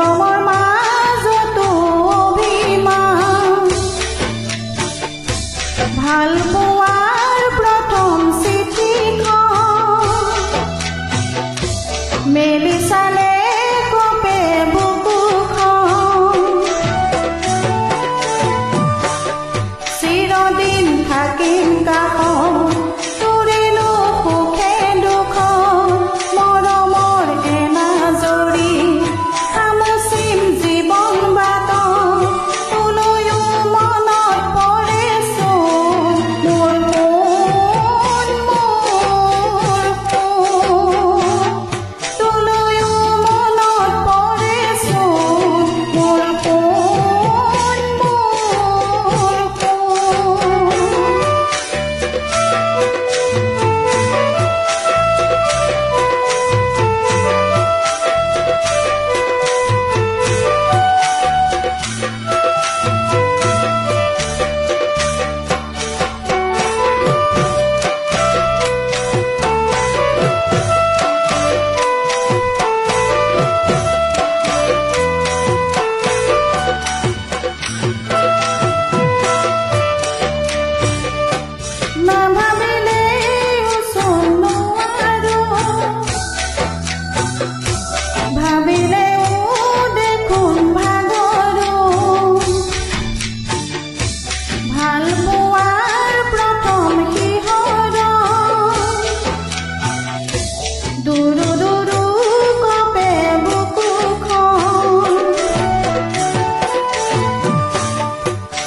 মৰমৰ মাজতো অভিমান ভাল পোৱাৰ প্ৰথম চিঠিখন মেলি চালে কপে বুকুখন চিৰদিন থাকিম কাষত তোৰেনো সুখে দুখ মৰমৰ এনাজৰি খামুচিম জীৱন বাট তোলৈও মনত পৰেচোন মোৰ সোণ তোলৈও মনত পৰেচোন মোৰ সোণ নাভাবিলেও চোন নোৱাৰো ভাবিলেও দেখোন ভাগৰো ভাল পোৱাৰ প্ৰথম শিহৰ দুৰু দুৰু কপে বুকুখন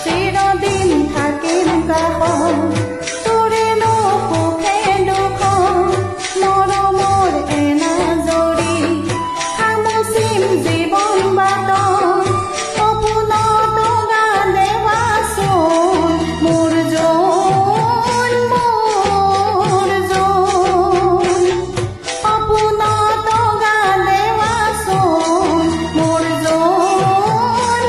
চিৰদিন থাকিম কাষত তোৰেনো সুখে দুখ মৰমৰ এনাজৰি খামুচিম জীৱন বাট সপোনত গা দেৱাচোন মোৰ জোন সপোনত গা দেৱাচোন মোৰ জোন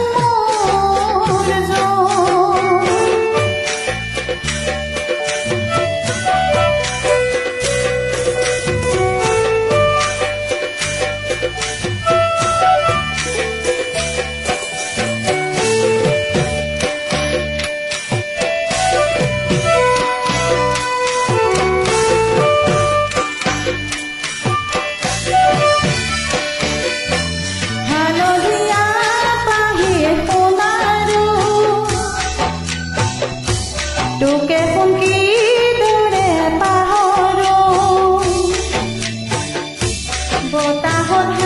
হালধীয়া পাহিৰ সোণাৰু তোকে কোন কিদৰে পাহৰো বতাহত